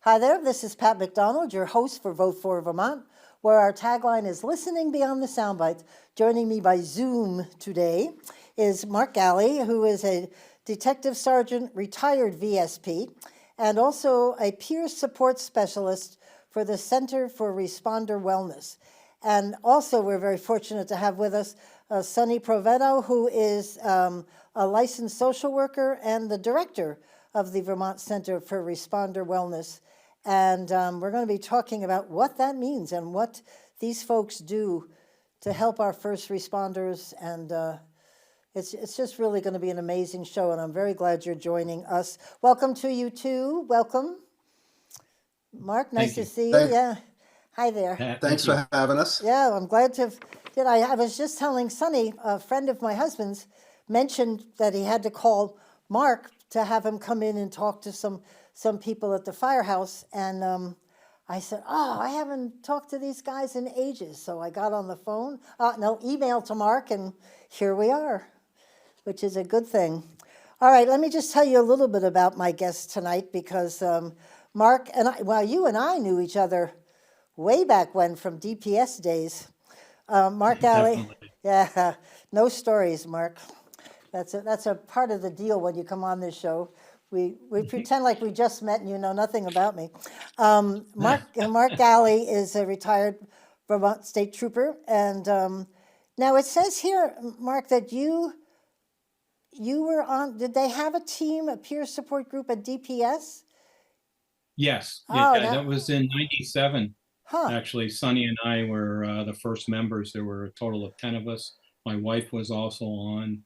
Hi there, this is Pat McDonald, your host for Vote for Vermont, where our tagline is listening beyond the soundbites. Joining me by Zoom today is Mark Galley, who is a Detective Sergeant, retired VSP, and also a peer support specialist for the Center for Responder Wellness. And also, we're very fortunate to have with us Sonny Provvento, who is a licensed social worker and the director of the Vermont Center for Responder Wellness. And we're going to be talking about what that means and what these folks do to help our first responders. And it's just really going to be an amazing show, and I'm very glad you're joining us. Welcome to you too. Welcome. Mark, nice to see you. Yeah. Hi there. Thanks for having us. Yeah, I'm glad to. I was just telling Sonny, a friend of my husband's, mentioned that he had to call Mark to have him come in and talk to some people at the firehouse. And I said, oh, I haven't talked to these guys in ages. So I got on the phone, email to Mark, and here we are, which is a good thing. All right, let me just tell you a little bit about my guest tonight, because Mark and I, you and I knew each other way back when from DPS days. Mark Galley, yeah, no stories, Mark. That's a part of the deal when you come on this show. We pretend like we just met and you know nothing about me. Mark Galley is a retired Vermont state trooper, and now it says here, Mark, that you were on. Did they have a team, a peer support group at DPS? Yes, that was in '97. Huh. Actually, Sonny and I were the first members. There were a total of 10 of us. My wife was also on.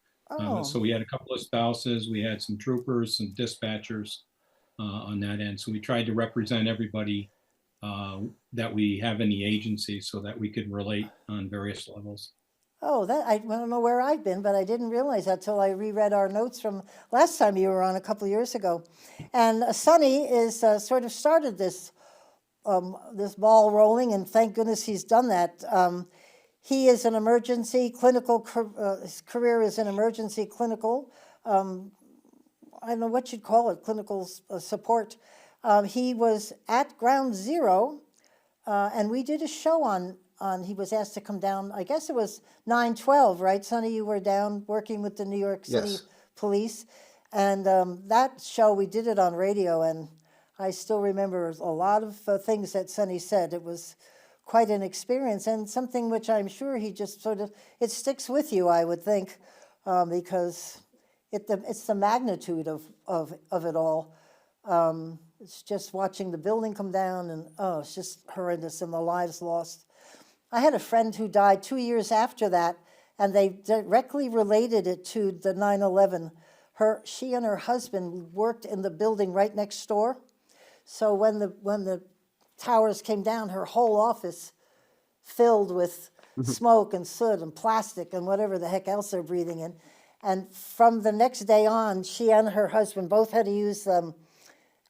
So we had a couple of spouses. We had some troopers, some dispatchers on that end. So we tried to represent everybody that we have in the agency so that we could relate on various levels. Oh, I don't know where I've been, but I didn't realize that till I reread our notes from last time you were on a couple of years ago. And Sonny is sort of started this ball rolling, and thank goodness he's done that. He is an emergency clinical, his career is in emergency clinical, I don't know what you'd call it, clinical support. He was at Ground Zero, and we did a show on, he was asked to come down, I guess it was 9/12, right, Sonny? You were down working with the New York City Police. And that show, we did it on radio, and I still remember a lot of things that Sonny said. It was quite an experience, and something which I'm sure he just sort of, it sticks with you, I would think, because it's the magnitude of it all. It's just watching the building come down, and it's just horrendous, and the lives lost. I had a friend who died 2 years after that, and they directly related it to the 9/11. She and her husband worked in the building right next door. So when the towers came down, her whole office filled with smoke and soot and plastic and whatever the heck else they're breathing in. And from the next day on, she and her husband both had to use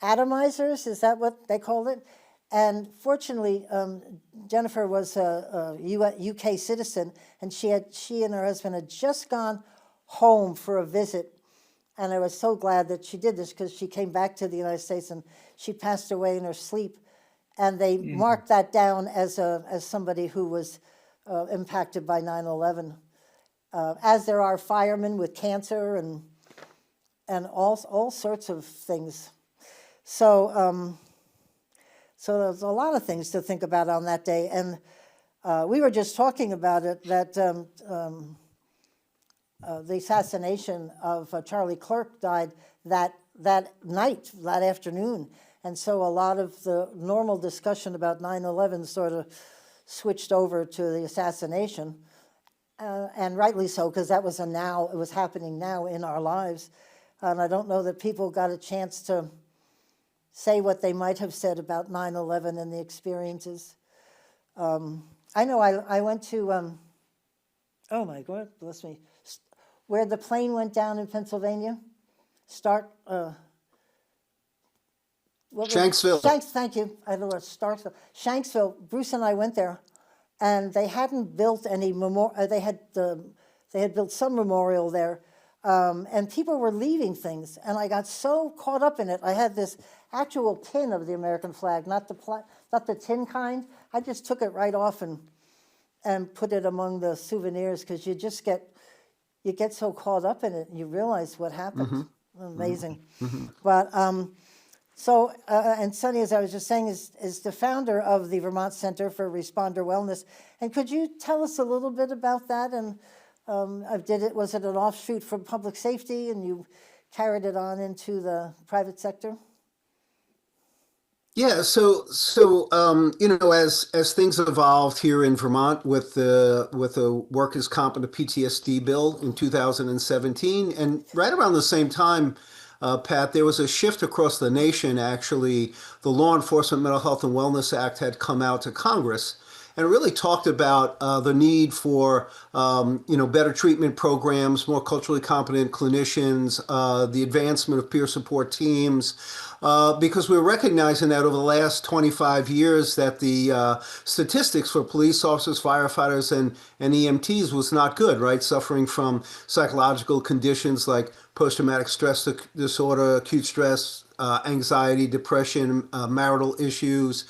atomizers, is that what they called it? And fortunately, Jennifer was a UK citizen, and she and her husband had just gone home for a visit. And I was so glad that she did this, because she came back to the United States and she passed away in her sleep. And they marked that down as somebody who was impacted by 9/11. As there are firemen with cancer and all sorts of things. So there's a lot of things to think about on that day. And we were just talking about it, that the assassination of Charlie Clerk died that night, that afternoon. And so a lot of the normal discussion about 9/11 sort of switched over to the assassination, and rightly so, because that was it was happening now in our lives. And I don't know that people got a chance to say what they might have said about 9/11 and the experiences. I know I went to, oh my God, bless me, where the plane went down in Pennsylvania. Shanksville. Thank you. I don't know what Starksville. Shanksville. Bruce and I went there, and they hadn't built any memorial. They had built some memorial there, and people were leaving things, and I got so caught up in it. I had this actual tin of the American flag, not the tin kind. I just took it right off and put it among the souvenirs, because you get so caught up in it and you realize what happened. Amazing. But and Sunny, as I was just saying, is the founder of the Vermont Center for Responder Wellness. And could you tell us a little bit about that? And was it an offshoot from public safety, and you carried it on into the private sector? Yeah, as things evolved here in Vermont with the workers' comp and the PTSD bill in 2017, and right around the same time, Pat, there was a shift across the nation. Actually, the Law Enforcement Mental Health and Wellness Act had come out to Congress, and it really talked about the need for better treatment programs, more culturally competent clinicians, the advancement of peer support teams, because we're recognizing that over the last 25 years that the statistics for police officers, firefighters, and EMTs was not good, right? Suffering from psychological conditions like post-traumatic stress disorder, acute stress, anxiety, depression, marital issues.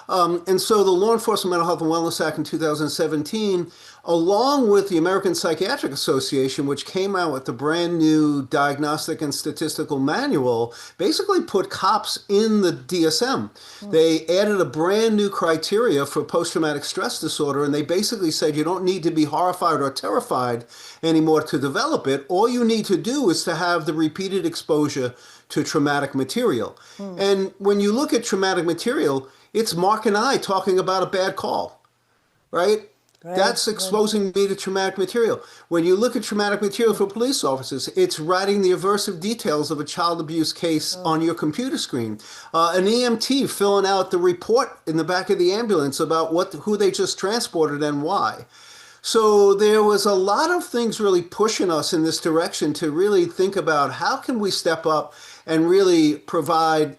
And so the Law Enforcement Mental Health and Wellness Act in 2017, along with the American Psychiatric Association, which came out with the brand new Diagnostic and Statistical Manual, basically put cops in the DSM. They added a brand new criteria for post-traumatic stress disorder, and they basically said you don't need to be horrified or terrified anymore to develop it. All you need to do is to have the repeated exposure to traumatic material. And when you look at traumatic material, it's Mark and I talking about a bad call, right? That's exposing me to traumatic material. When you look at traumatic material for police officers, it's writing the aversive details of a child abuse case on your computer screen. An EMT filling out the report in the back of the ambulance about who they just transported and why. So there was a lot of things really pushing us in this direction to really think about how can we step up and really provide,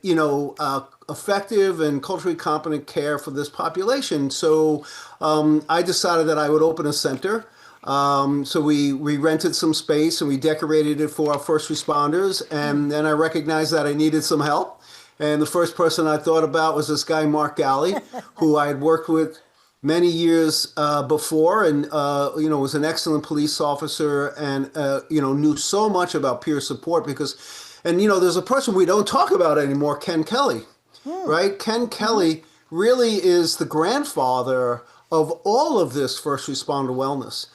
effective and culturally competent care for this population. So I decided that I would open a center. So we rented some space and we decorated it for our first responders. And then I recognized that I needed some help. And the first person I thought about was this guy, Mark Galley, who I had worked with many years before, and was an excellent police officer, and knew so much about peer support there's a person we don't talk about anymore, Ken Kelly, right? Ken Kelly really is the grandfather of all of this first responder wellness.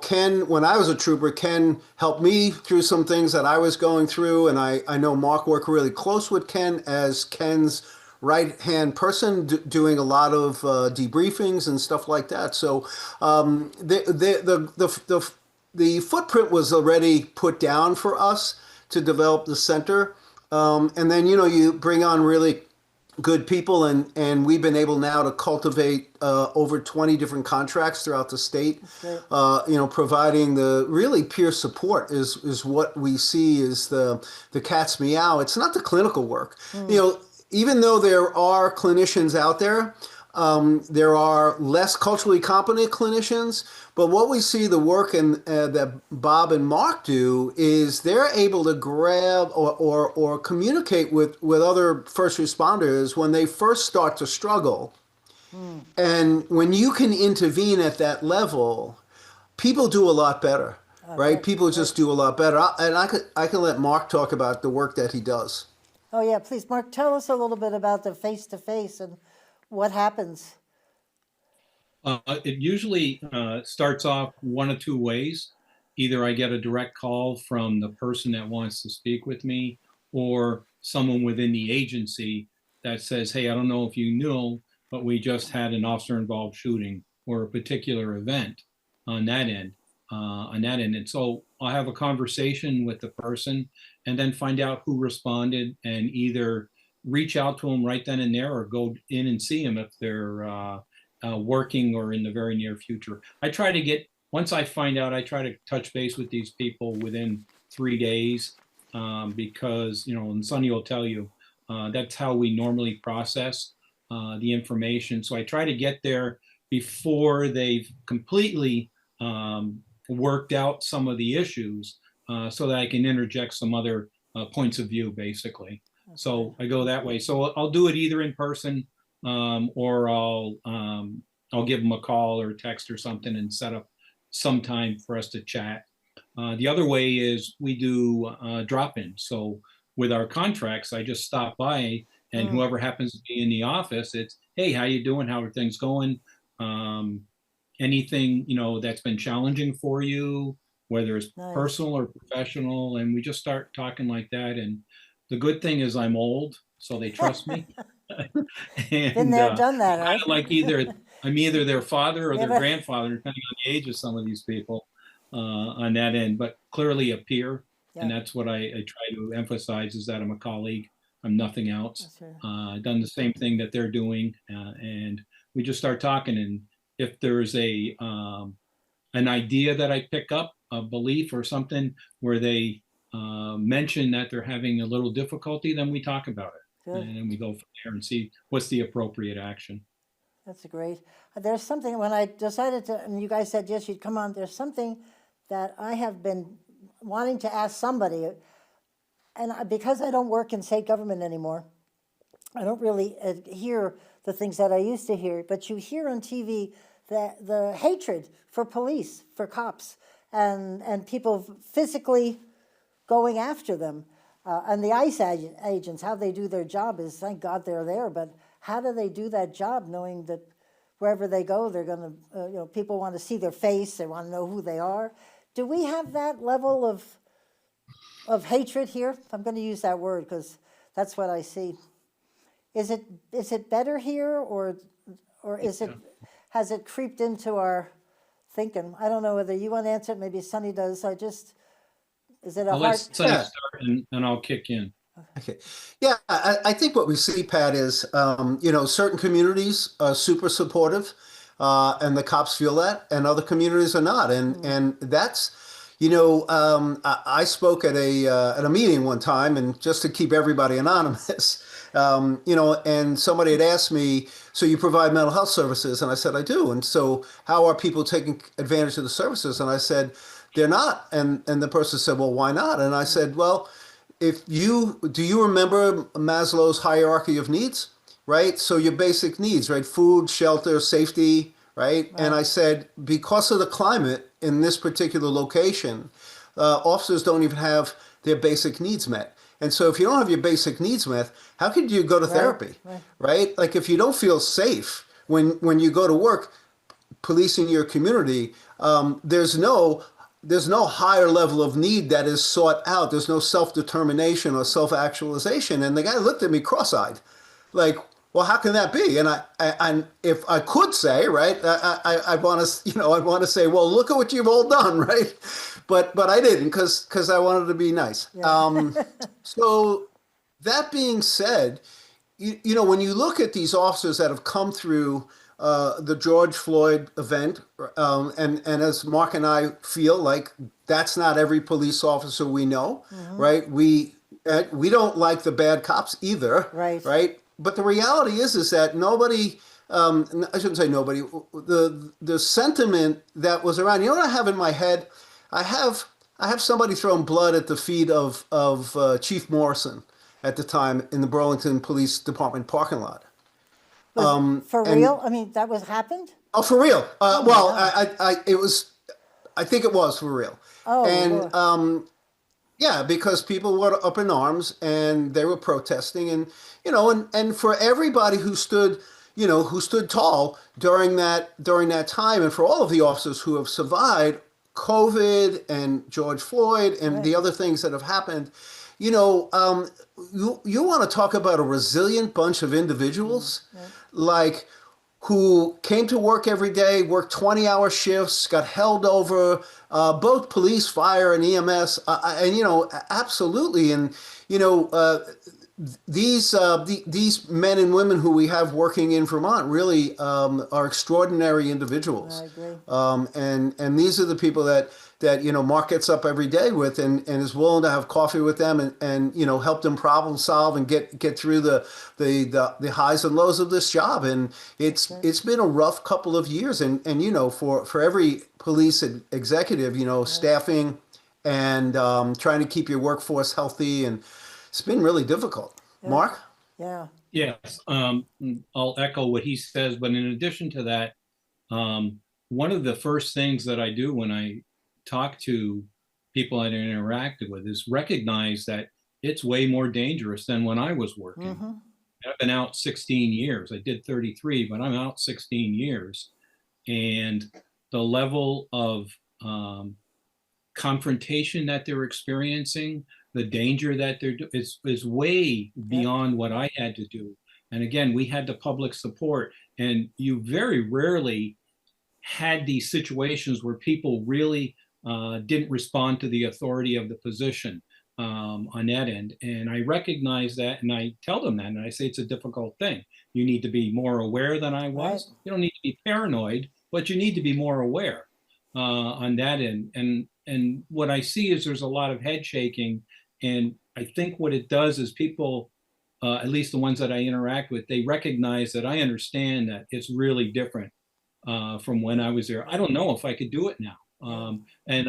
Ken, when I was a trooper, Ken helped me through some things that I was going through, and I know Mark worked really close with Ken as Ken's right-hand person doing a lot of debriefings and stuff like that. So the footprint was already put down for us to develop the center. And then, you bring on really good people, and we've been able now to cultivate over 20 different contracts throughout the state. Providing the really peer support is what we see is the cat's meow. It's not the clinical work. Even though there are clinicians out there, there are less culturally competent clinicians. But what we see the work that Bob and Mark do is they're able to grab or communicate with other first responders when they first start to struggle. And when you can intervene at that level, people do a lot better, right? People just do a lot better. And I can let Mark talk about the work that he does. Oh, yeah, please, Mark, tell us a little bit about the face-to-face and what happens. It usually starts off one of two ways. Either I get a direct call from the person that wants to speak with me, or someone within the agency that says, hey, I don't know if you knew, but we just had an officer-involved shooting or a particular event on that end. And so I'll have a conversation with the person and then find out who responded, and either reach out to them right then and there or go in and see them if they're working or in the very near future. Once I find out, I try to touch base with these people within 3 days because, and Sonny will tell you, that's how we normally process the information. So I try to get there before they've completely worked out some of the issues so that I can interject some other points of view, basically. So I go that way. So I'll do it either in person, or I'll give them a call or text or something and set up some time for us to chat. The other way is we do drop-in. So with our contracts, I just stop by, and whoever happens to be in the office, it's, hey, how you doing? How are things going? Anything, that's been challenging for you, whether it's Nice. personal or professional, and we just start talking like that. And the good thing is I'm old, so they trust me. And Been there, done that, kind right? of like I'm either their father or their grandfather, depending on the age of some of these people on that end, but clearly a peer. Yeah. And that's what I try to emphasize, is that I'm a colleague. I'm nothing else. That's right. I've done the same thing that they're doing, and we just start talking. And if there's an idea that I pick up, a belief or something where they mention that they're having a little difficulty, then we talk about it. Good. And then we go from there and see what's the appropriate action. That's great. There's something, when I decided to, and you guys said yes, you'd come on, there's something that I have been wanting to ask somebody, and because I don't work in state government anymore, I don't really hear the things that I used to hear, but you hear on TV that the hatred for police, for cops, and people physically going after them. And the ICE agents, how they do their job is, thank God they're there, but how do they do that job knowing that wherever they go, they're going to, people want to see their face, they want to know who they are. Do we have that level of hatred here? I'm going to use that word because that's what I see. Is it better here, or has it creeped into our thinking? I don't know whether you want to answer it, maybe Sonny does. Is it a I'll hard? let Sonny start, and I'll kick in. Okay. Yeah, I think what we see, Pat, is, certain communities are super supportive, and the cops feel that, and other communities are not. And that's, I spoke at a meeting one time, and just to keep everybody anonymous, and somebody had asked me, so you provide mental health services? And I said, I do. And so how are people taking advantage of the services? And I said, they're not. And the person said, well, why not? And I said, well, do you remember Maslow's hierarchy of needs, right? So your basic needs, right? Food, shelter, safety, right? And I said, because of the climate in this particular location, officers don't even have their basic needs met. And so if you don't have your basic needs met, how could you go to therapy, right? Like if you don't feel safe when you go to work, policing your community, there's no higher level of need that is sought out. There's no self-determination or self-actualization. And the guy looked at me cross-eyed, like, well, how can that be? And I if I could say, right, I want to say, well, look at what you've all done, right? But I didn't, because I wanted to be nice. Yeah. So that being said, when you look at these officers that have come through the George Floyd event, and as Mark and I feel like that's not every police officer we know, right? We don't like the bad cops either, right? But the reality is that nobody, I shouldn't say nobody, the sentiment that was around. You know what I have in my head? I have somebody throwing blood at the feet of Chief Morrison at the time in the Burlington Police Department parking lot. For real? I mean, that happened? Oh, for real? Well, it was. I think it was for real. Oh, and Lord. Yeah, because people were up in arms and they were protesting, and and for everybody who stood tall during that time, and for all of the officers who have survived COVID and George Floyd and the other things that have happened, you want to talk about a resilient bunch of individuals, like who came to work every day, worked 20-hour shifts, got held over, both police, fire, and EMS, and absolutely, and these men and women who we have working in Vermont really are extraordinary individuals. I agree. And these are the people that Mark gets up every day with and is willing to have coffee with them and help them problem solve and get through the highs and lows of this job. And it's been a rough couple of years. And for every police executive, staffing and trying to keep your workforce healthy, and it's been really difficult. Mark? Yeah. Yes, I'll echo what he says, but in addition to that, one of the first things that I do when I talk to people I interacted with is recognize that it's way more dangerous than when I was working. Mm-hmm. I've been out 16 years. I did 33, but I'm out 16 years. And the level of confrontation that they're experiencing, the danger that is way beyond what I had to do. And again, we had the public support, and you very rarely had these situations where people really didn't respond to the authority of the position on that end. And I recognize that, and I tell them that, and I say it's a difficult thing. You need to be more aware than I was. Right. You don't need to be paranoid, but you need to be more aware on that end. And what I see is there's a lot of head shaking, and I think what it does is people, at least the ones that I interact with, they recognize that I understand that it's really different from when I was there. I don't know if I could do it now. And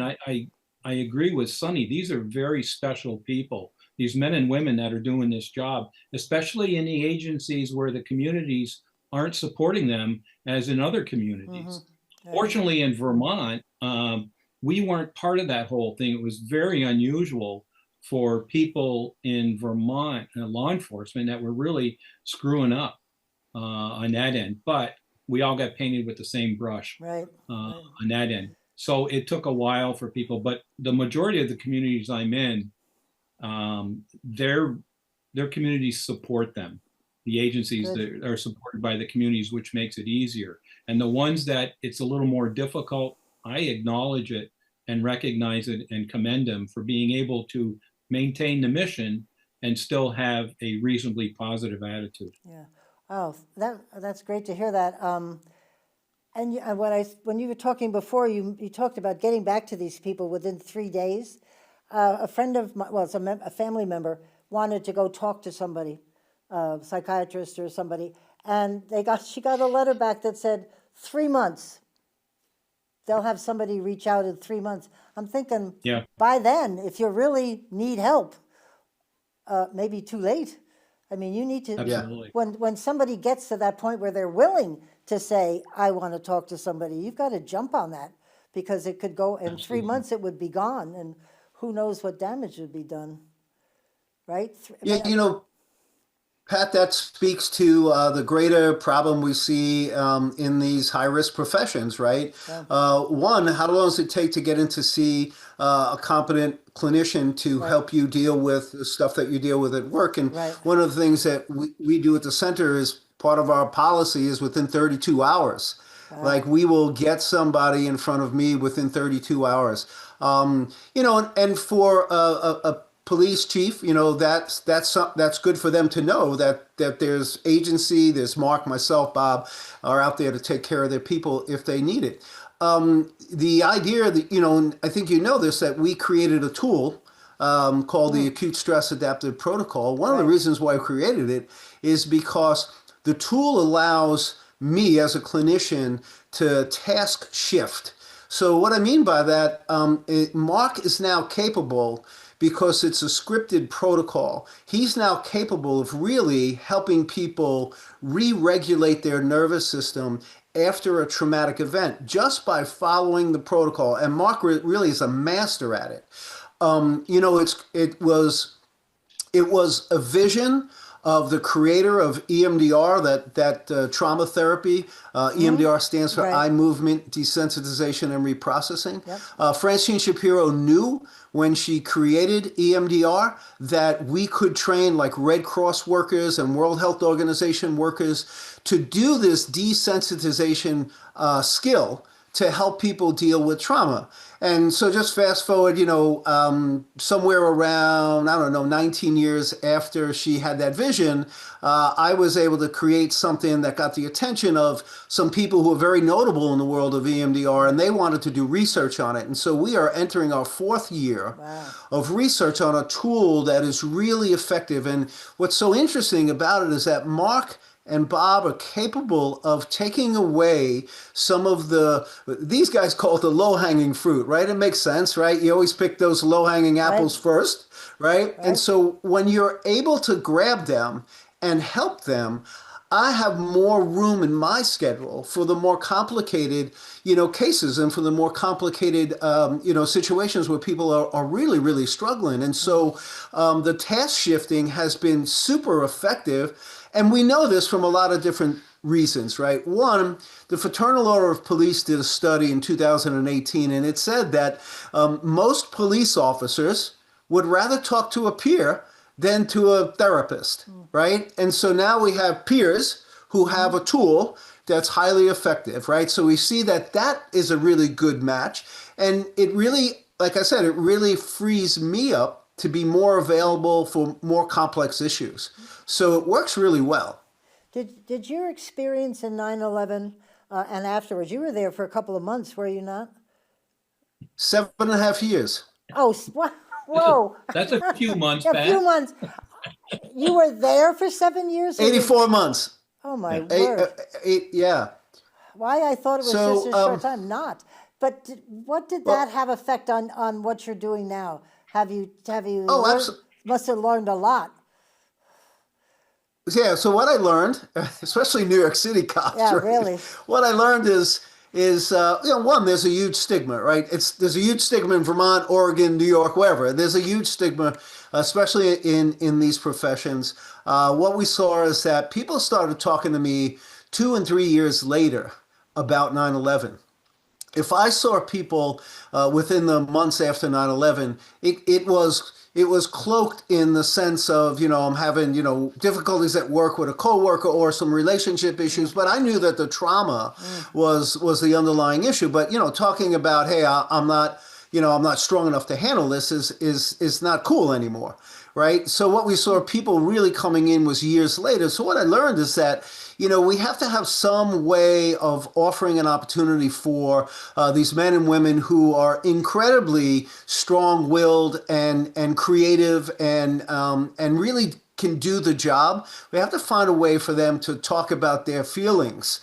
I agree with Sonny. These are very special people. These men and women that are doing this job, especially in the agencies where the communities aren't supporting them as in other communities. Mm-hmm. Fortunately, in Vermont, we weren't part of that whole thing. It was very unusual for people in Vermont, law enforcement, that were really screwing up on that end. But we all got painted with the same brush Right. on that end. So it took a while for people, but the majority of the communities I'm in, their communities support them. The agencies that are supported by the communities, which makes it easier. And the ones that it's a little more difficult, I acknowledge it and recognize it and commend them for being able to maintain the mission and still have a reasonably positive attitude. Yeah. Oh, that's great to hear that. And when you were talking before, you talked about getting back to these people within 3 days. A friend of mine, well, it's a family member, wanted to go talk to somebody, a psychiatrist or somebody, and she got a letter back that said 3 months. They'll have somebody reach out in 3 months. I'm thinking, by then, if you really need help, maybe too late. I mean, you need to, Absolutely. when somebody gets to that point where they're willing to say, I want to talk to somebody, you've got to jump on that, because it could go, in 3 months it would be gone, and who knows what damage would be done, right? Yeah, Pat, that speaks to the greater problem we see in these high-risk professions, right? One, how long does it take to get in to see a competent clinician to help you deal with the stuff that you deal with at work? And one of the things that we do at the center is part of our policy is within 32 hours. Like, we will get somebody in front of me within 32 hours. And for a police chief, that's good for them to know that there's agency, there's Mark, myself, Bob, are out there to take care of their people if they need it. The idea that, and I think you know this, that we created a tool called the Acute Stress Adaptive Protocol. One of the reasons why I created it is because the tool allows me as a clinician to task shift. So what I mean by that, Mark is now capable, because it's a scripted protocol, he's now capable of really helping people re-regulate their nervous system after a traumatic event just by following the protocol. And Mark really is a master at it. It was a vision of the creator of EMDR, that trauma therapy. EMDR stands for eye movement desensitization and reprocessing. Francine Shapiro knew when she created EMDR that we could train like Red Cross workers and World Health Organization workers to do this desensitization skill to help people deal with trauma. And so just fast forward, somewhere around, 19 years after she had that vision, I was able to create something that got the attention of some people who are very notable in the world of EMDR, and they wanted to do research on it. And so we are entering our 4th year of research on a tool that is really effective. And what's so interesting about it is that Mark and Bob are capable of taking away some of these guys call it the low-hanging fruit, right? It makes sense, right? You always pick those low-hanging apples Right. first, right? And Right. so when you're able to grab them and help them, I have more room in my schedule for the more complicated, cases and for the more complicated, situations where people are really, really struggling. And so the task shifting has been super effective. And we know this from a lot of different reasons, right? One, the Fraternal Order of Police did a study in 2018, and it said that most police officers would rather talk to a peer than to a therapist, right? And so now we have peers who have a tool that's highly effective, right? So we see that that is a really good match. And it really, like I said, it really frees me up to be more available for more complex issues. So it works really well. Did your experience in 9/11 and afterwards, you were there for a couple of months, were you not? 7.5 years. Oh, whoa. That's a few months, A few Pat. months. You were there for 7 years? 84 months. Oh, my Yeah. word. Yeah. Why I thought it was So, just a short time. Not. But what did that have effect on what you're doing now? Have you Oh, learned, absolutely. must have learned a lot. Yeah, so what I learned, especially New York City cops, Yeah, right? really. What I learned is one, there's a huge stigma, right? There's a huge stigma in Vermont, Oregon, New York, wherever. There's a huge stigma, especially in these professions. What we saw is that people started talking to me 2 and 3 years later about 9/11. If I saw people within the months after 9/11, it was cloaked in the sense of, I'm having, difficulties at work with a coworker or some relationship issues, but I knew that the trauma was the underlying issue. But, talking about, hey, I'm not strong enough to handle this is not cool anymore, right? So what we saw people really coming in was years later. So what I learned is that, we have to have some way of offering an opportunity for these men and women who are incredibly strong-willed and creative and really can do the job. We have to find a way for them to talk about their feelings.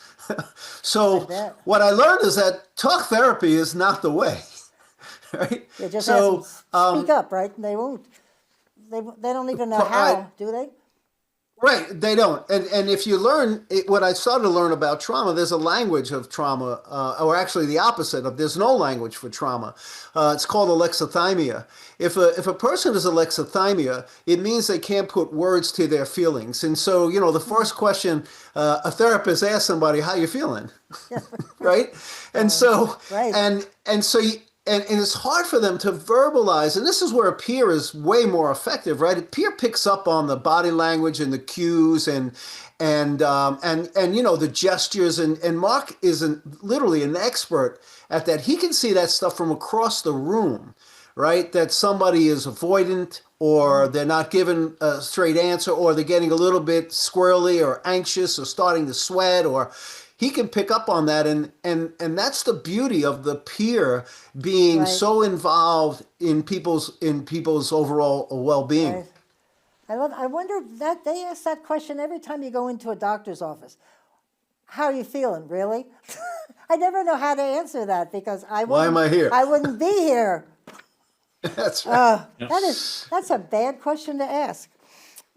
So bet. what I learned is that talk therapy is not the way. Right? You just So, have to speak up, right? And they won't. They don't even know how, do they? right, they don't. And if you learn what I started to learn about trauma, there's a language of trauma, or actually the opposite of there's no language for trauma. It's called alexithymia. If a person is alexithymia, it means they can't put words to their feelings. And so, the first question a therapist asks somebody, "How you feeling?" Right? And so Right. and so and it's hard for them to verbalize, and this is where a peer is way more effective, right? A peer picks up on the body language and the cues and the gestures, and Mark isn't literally an expert at that. He can see that stuff from across the room, right? That somebody is avoidant, or they're not giving a straight answer, or they're getting a little bit squirrely or anxious or starting to sweat, or he can pick up on that, and that's the beauty of the peer being Right. so involved in people's overall well-being. Right. I wonder that they ask that question every time you go into a doctor's office. How are you feeling? Really? I never know how to answer that because Why am I here? I wouldn't be here. That's right. That's a bad question to ask.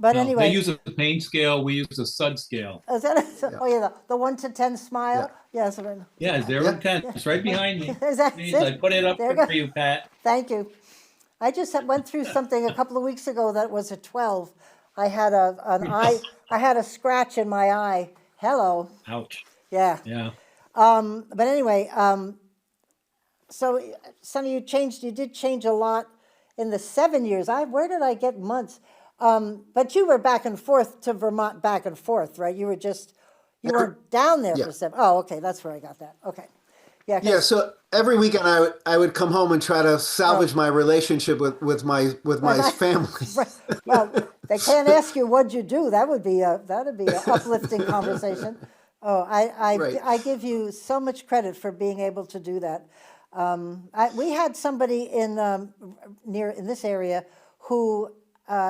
But No, anyway, they use a pain scale. We use a SUD scale. is that oh yeah, the 1 to 10 smile? Yes. Yeah, 0 to 10. It's right behind me. Is that Please, it? I put it up There you for you, Pat. Thank you. I just went through something a couple of weeks ago that was a 12. I had I had a scratch in my eye. Hello. Ouch. Yeah. Yeah. But anyway, so some of you did change a lot in the 7 years. Where did I get months? But you were back and forth to Vermont, back and forth, right? You weren't down there Yeah. for 7. Oh, okay, that's where I got that. Okay. Yeah. 'cause- Yeah, so every weekend I would come home and try to salvage my relationship with my family. Right. Well, they can't ask you what'd you do. That'd be a uplifting conversation. Oh, Right. I give you so much credit for being able to do that. We had somebody in this area who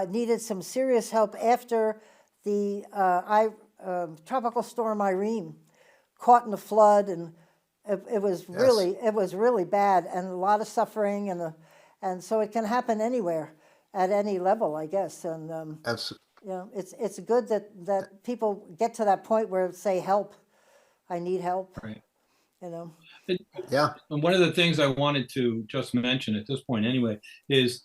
needed some serious help after the Tropical Storm Irene, caught in a flood, and it was really bad, and a lot of suffering, and so it can happen anywhere, at any level, I guess. And Absolutely. you know, it's good that people get to that point where say, help, I need help. Right. You know. Yeah. And one of the things I wanted to just mention at this point anyway is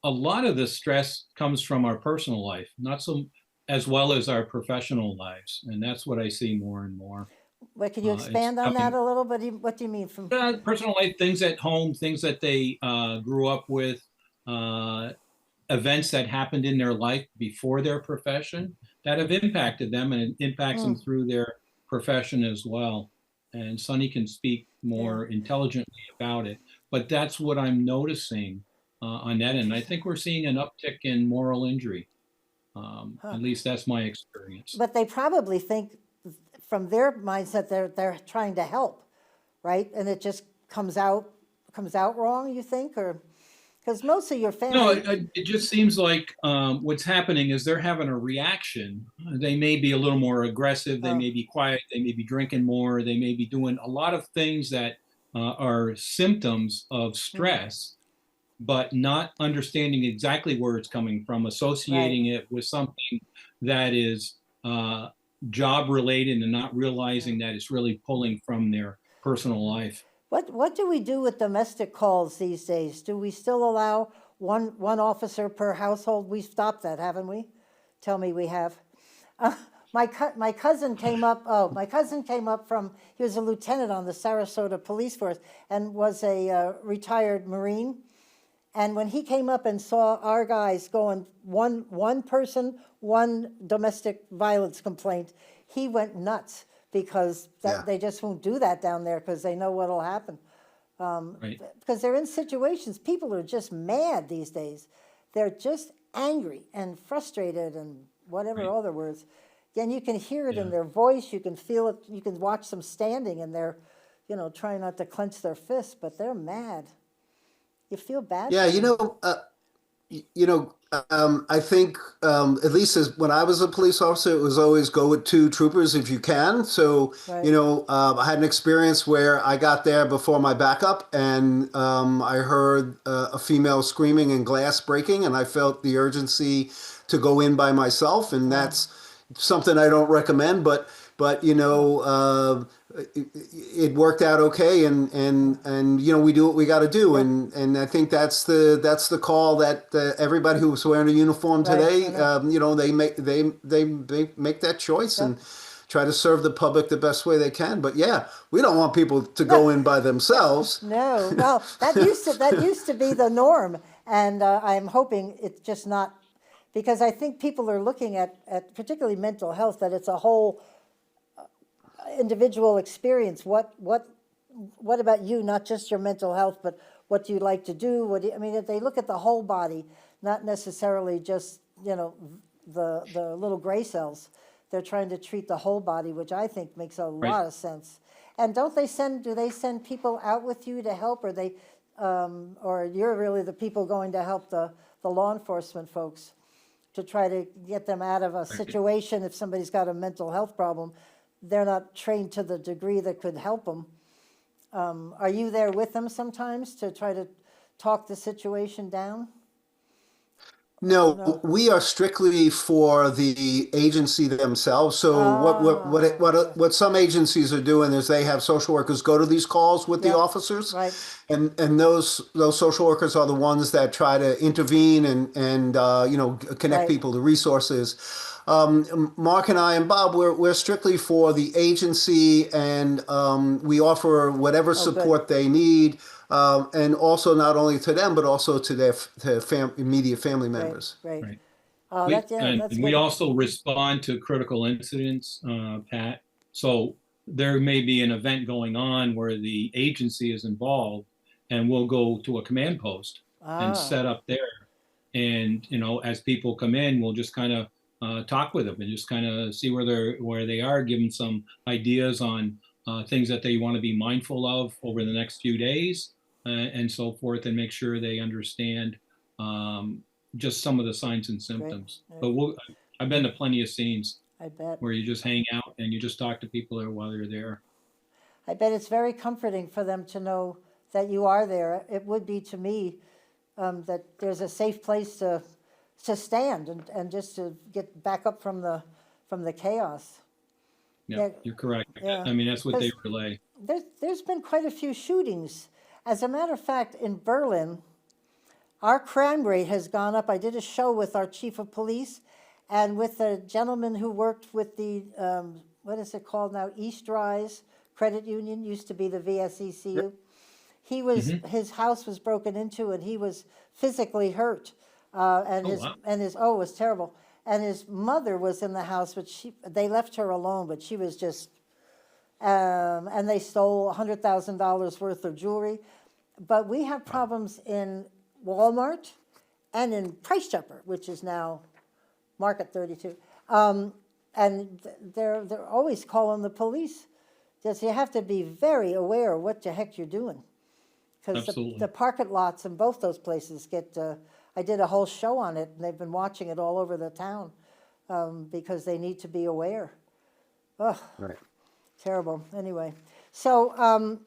a lot of the stress comes from our personal life, not so as well as our professional lives. And that's what I see more and more. Wait, can you expand on that a little bit? What do you mean from personal life, things at home, things that they grew up with, events that happened in their life before their profession that have impacted them, and it impacts them through their profession as well. And Sunny can speak more intelligently about it, but that's what I'm noticing on that end. I think we're seeing an uptick in moral injury. At least that's my experience. But they probably think from their mindset they're trying to help, right? And it just comes out wrong, you think? Or because most of your family. No, it just seems like what's happening is they're having a reaction. They may be a little more aggressive. They may be quiet. They may be drinking more. They may be doing a lot of things that are symptoms of stress, but not understanding exactly where it's coming from, associating it with something that is job related and not realizing that it's really pulling from their personal life. What do we do with domestic calls these days? Do we still allow one officer per household? We've stopped that, haven't we? Tell me we have. My cousin came up. Oh, my cousin came up from. He was a lieutenant on the Sarasota Police Force and was a retired Marine. And when he came up and saw our guys going one person, one domestic violence complaint, he went nuts. Because they just won't do that down there because they know what'll happen. Because they're in situations, people are just mad these days. They're just angry and frustrated and whatever other words. And you can hear it in their voice, you can feel it, you can watch them standing and they're, trying not to clench their fists, but they're mad. You feel bad? Yeah, I think at least as when I was a police officer, it was always go with two troopers if you can. So, I had an experience where I got there before my backup and I heard a female screaming and glass breaking, and I felt the urgency to go in by myself. And that's something I don't recommend, but it worked out okay, and we do what we got to do, and I think that's the call that everybody who's wearing a uniform today, they make that choice and try to serve the public the best way they can. But we don't want people to go in by themselves. No, well, that used to be the norm, and I'm hoping it's just not, because I think people are looking at particularly mental health, that it's a whole individual experience. What about you? Not just your mental health, but what do you like to do? If they look at the whole body, not necessarily just the little gray cells. They're trying to treat the whole body, which I think makes a lot of sense. And do they send people out with you to help, or or you're really the people going to help the law enforcement folks to try to get them out of a situation if somebody's got a mental health problem? They're not trained to the degree that could help them. Are you there with them sometimes to try to talk the situation down? No, we are strictly for the agency themselves. So what some agencies are doing is they have social workers go to these calls with the officers, and those social workers are the ones that try to intervene and connect people to resources. Mark and I and Bob, we're strictly for the agency, and we offer whatever support they need, and also not only to them but also to their immediate family members. Right. We also respond to critical incidents, Pat. So there may be an event going on where the agency is involved, and we'll go to a command post and set up there. And as people come in, we'll just kind of talk with them and just kind of see where they are, give them some ideas on things that they want to be mindful of over the next few days, and so forth, and make sure they understand just some of the signs and symptoms. But I've been to plenty of scenes. I bet. where you just hang out and you just talk to people there while they're there. I bet it's very comforting for them to know that you are there. It would be to me that there's a safe place to stand and just to get back up from the chaos. Yeah, Yeah, you're correct. yeah. I mean, that's what they Because relay. there's been quite a few shootings. As a matter of fact, in Berlin, our crime rate has gone up. I did a show with our chief of police and with a gentleman who worked with the, what is it called now? East Rise Credit Union, used to be the VSECU. He was, his house was broken into and he was physically hurt. And Oh, his, wow. and his, oh, it was terrible. And his mother was in the house, but they left her alone, but she was just, and they stole $100,000 worth of jewelry. But we have problems in Walmart and in Price Chopper, which is now Market 32. And they're always calling the police. Just you have to be very aware of what the heck you're doing. Because Absolutely. the parking lots in both those places get, I did a whole show on it, and they've been watching it all over the town because they need to be aware. Ugh, Right. terrible. Anyway, so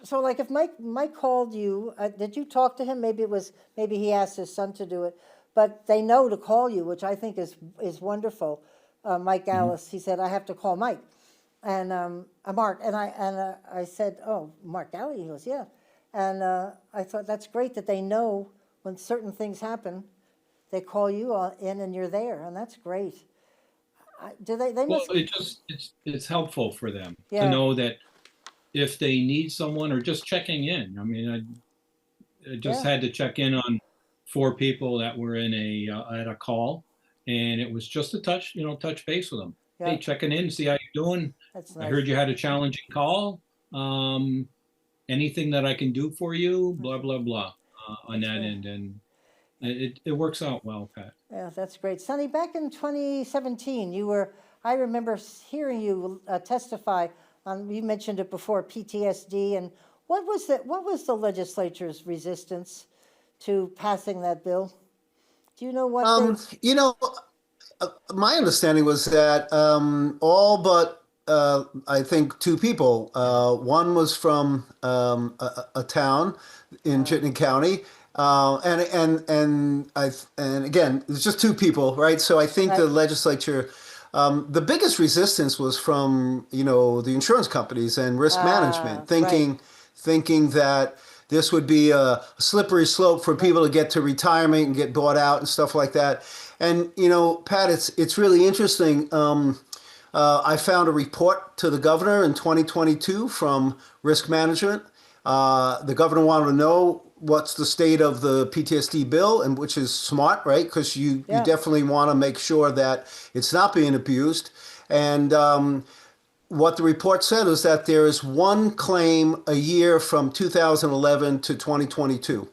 so like if Mike called you, did you talk to him? Maybe he asked his son to do it, but they know to call you, which I think is wonderful. Mike Galley, he said I have to call Mike, and Mark, and I said, oh, Mark Galley. He goes, yeah, and I thought that's great that they know when certain things happen, they call you in and you're there, and that's great. Do they Well, must, it's helpful for them Yeah. to know that if they need someone or just checking in. I mean, I just Yeah. had to check in on 4 people that were in at a call, and it was just a touch base with them. Yeah. Hey, checking in, see how you're doing. that's I nice. heard you had a challenging call. Anything that I can do for you? Blah blah blah on That's that right. end, and it works out well, Pat. Yeah, that's great. Sonny, back in 2017, I remember hearing you testify on, you mentioned it before, PTSD, and what was the legislature's resistance to passing that bill? Do you know what My understanding was that all but I think 2 people. One was from a town in Chittenden County, and again, it's just 2 people, right? So I think the Right. legislature. The biggest resistance was from the insurance companies and risk management, thinking that this would be a slippery slope for people to get to retirement and get bought out and stuff like that. And Pat, it's really interesting. I found a report to the governor in 2022 from risk management. The governor wanted to know what's the state of the PTSD bill, and which is smart, right? Because you definitely want to make sure that it's not being abused. And what the report said is that there is 1 claim a year from 2011 to 2022,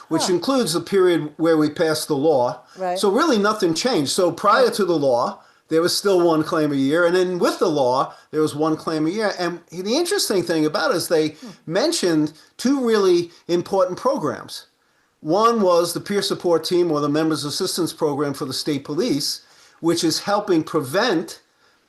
which includes the period where we passed the law. Right. So really nothing changed. So prior to the law, there was still 1 claim a year. And then with the law, there was 1 claim a year. And the interesting thing about it is they mentioned 2 really important programs. One was the peer support team, or the members assistance program for the state police, which is helping prevent,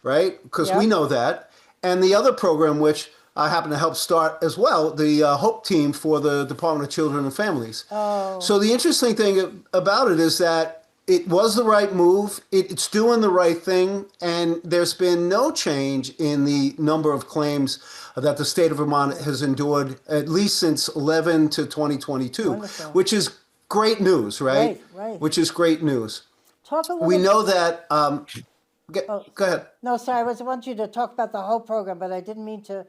right? Because we know that. And the other program, which I happen to help start as well, the HOPE team for the Department of Children and Families. Oh. So the interesting thing about it is that it was the right move. It's doing the right thing, and there's been no change in the number of claims that the state of Vermont has endured, at least since 11 to 2022, Wonderful. which is great news, right? Right. Which is great news. Talk a little We bit. know that. Go ahead. No, sorry, I want you to talk about the whole program, but I didn't mean to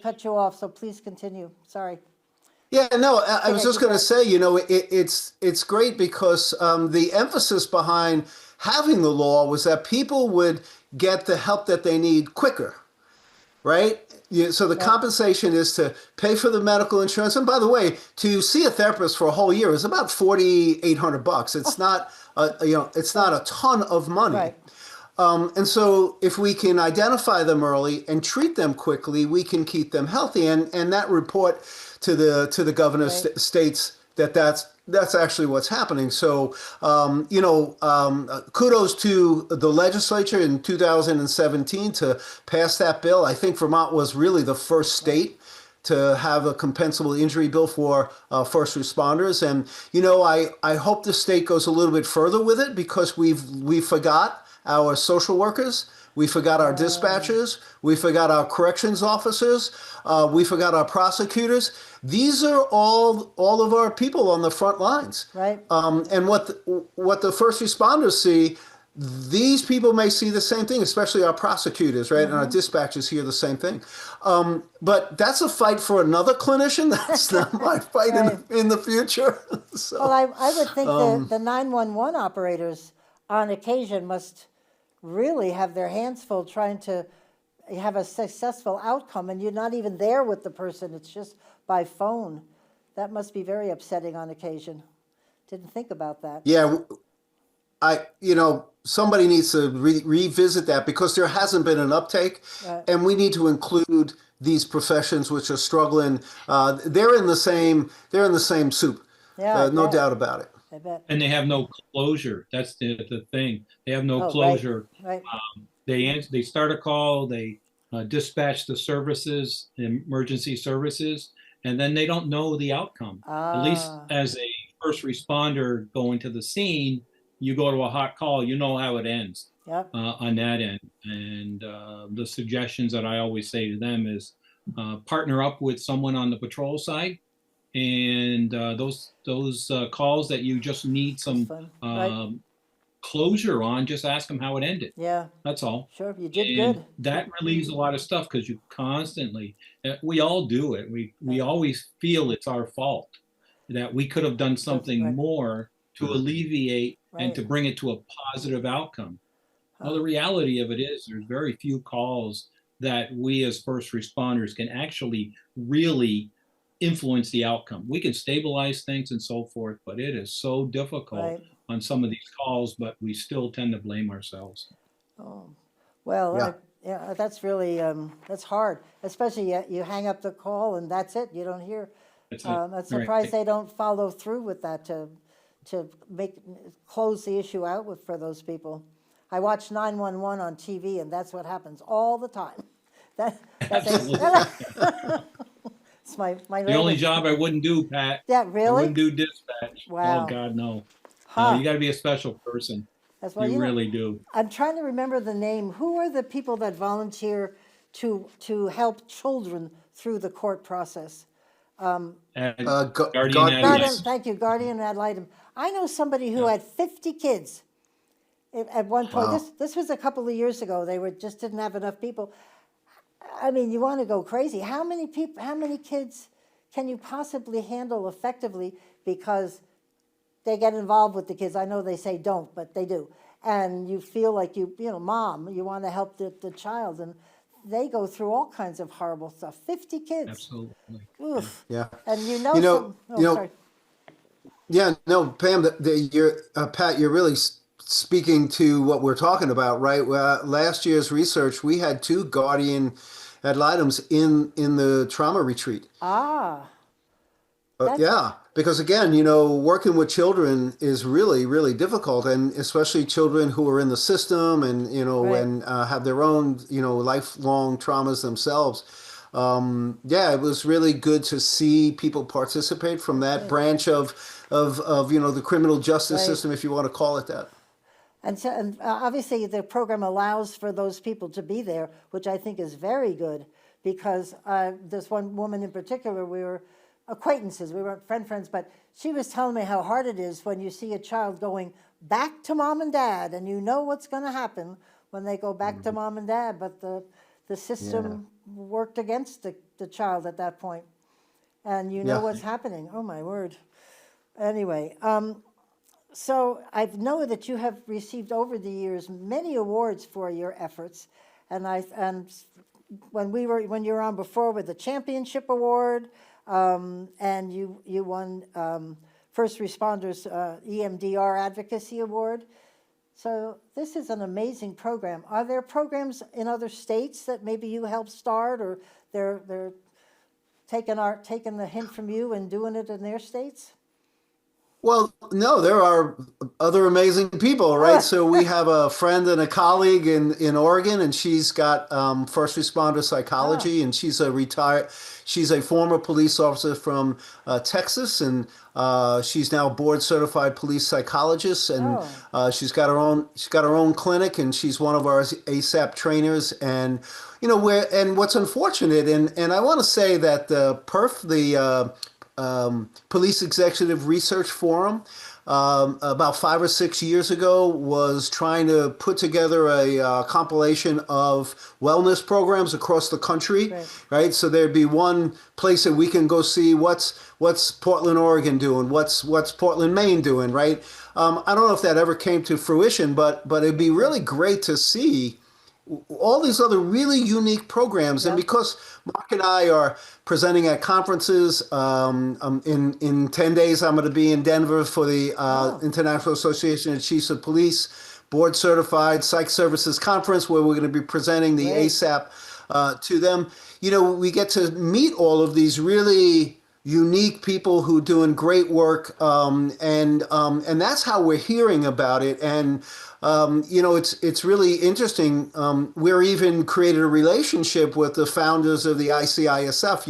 cut you off, so please continue. Sorry. Yeah, no, I was Okay, just going to say, it's great because the emphasis behind having the law was that people would get the help that they need quicker, right? So the compensation is to pay for the medical insurance. And by the way, to see a therapist for a whole year is about $4,800. It's not, it's not a ton of money. Right. And so if we can identify them early and treat them quickly, we can keep them healthy. And that report to the governor states that That's actually what's happening. So, kudos to the legislature in 2017 to pass that bill. I think Vermont was really the first state to have a compensable injury bill for first responders. And, I hope the state goes a little bit further with it because we forgot our social workers. We forgot our dispatchers. We forgot our corrections officers. We forgot our prosecutors. These are all of our people on the front lines. Right. And what the first responders see, these people may see the same thing, especially our prosecutors, right? And our dispatchers hear the same thing. But that's a fight for another clinician. That's not my fight Right. in the future. So, Well, I would think the 911 operators on occasion must really have their hands full trying to have a successful outcome, and you're not even there with the person, it's just by phone. That must be very upsetting on occasion. Didn't think about that. yeah, somebody needs to revisit that because there hasn't been an uptake, Right. and we need to include these professions which are struggling. They're in the same soup. Yeah, I No bet. doubt about it. I bet. And they have no closure. That's the thing. They have no Oh, right. closure. Right. They start a call, they dispatch the services, emergency services, and then they don't know the outcome. At least Ah, as a first responder going to the scene, you go to a hot call, you know how it ends yep. on that end. And the suggestions that I always say to them is partner up with someone on the patrol side, and those calls that you just need some Fun. Right. closure on, just ask them how it ended. Yeah, That's all. sure. You did And good. that relieves a lot of stuff because you constantly, we all do it. We always feel it's our fault, that we could have done something Right. more to alleviate and Right. to bring it to a positive outcome. Well, Huh. the reality of it is there's very few calls that we as first responders can actually really influence the outcome. We can stabilize things and so forth, but it is so difficult Right. on some of these calls, but we still tend to blame ourselves. Oh, well, Yeah. yeah, that's really, that's hard, especially you hang up the call and that's it, you don't hear. That's it. I'm Right. surprised they don't follow through with that to close the issue out for those people. I watch 911 on TV and that's what happens all the time. That's it's my The only latest. job I wouldn't do, Pat. Yeah, I really? wouldn't do dispatch. Wow. Oh God, no. Huh. You got to be a special person. That's why You really do. I'm trying to remember the name. Who are the people that volunteer to help children through the court process? And Guardian guardian ad Guardian, litem. thank you, guardian ad litem. I know somebody who had 50 kids at one point. Wow. This was a couple of years ago. They just didn't have enough people. I mean, you want to go crazy. How many kids can you possibly handle effectively? Because they get involved with the kids. I know they say don't, but they do. And you feel like mom, you want to help the child, and they go through all kinds of horrible stuff. 50 kids. Absolutely. Oof. Yeah. And Sorry. Yeah, no, Pam, Pat, you're really speaking to what we're talking about, right? Last year's research, we had 2 guardian ad litems in the trauma retreat. Ah, Yeah, because again, working with children is really, really difficult, and especially children who are in the system and, Right. and have their own, lifelong traumas themselves. Yeah, it was really good to see people participate from that branch of the criminal justice Right. system, if you want to call it that. and obviously the program allows for those people to be there, which I think is very good, because this one woman in particular, we were acquaintances, we weren't friends, but she was telling me how hard it is when you see a child going back to mom and dad, and you know what's going to happen when they go back to mom and dad, but the system worked against the child at that point, and you know Yeah. what's happening. Oh my word. Anyway, so I know that you have received over the years many awards for your efforts, and when you were on before with the championship award, and you won First Responders EMDR Advocacy Award. So this is an amazing program. Are there programs in other states that maybe you helped start, or they're taking the hint from you and doing it in their states? Well, no, there are other amazing people, right? Ah, So we have a friend and a colleague in Oregon, and she's got first responder ah, psychology, and she's a former police officer from Texas, and she's now board certified police psychologist, and oh, she's got her own clinic, and she's one of our ASAP trainers, and and what's unfortunate, and I want to say that the Police Executive Research Forum about 5 or 6 years ago was trying to put together a compilation of wellness programs across the country, right. right? So there'd be one place that we can go see what's Portland, Oregon doing, what's Portland, Maine doing, right? I don't know if that ever came to fruition, but it'd be really great to see all these other really unique programs. And Yep. because Mark and I are presenting at conferences, in 10 days, I'm going to be in Denver for the Oh, International Association of Chiefs of Police Board Certified Psych Services Conference, where we're going to be presenting the great. ASAP to them. We get to meet all of these really unique people who doing great work, and that's how we're hearing about it. And it's really interesting. We're even created a relationship with the founders of the ICISF.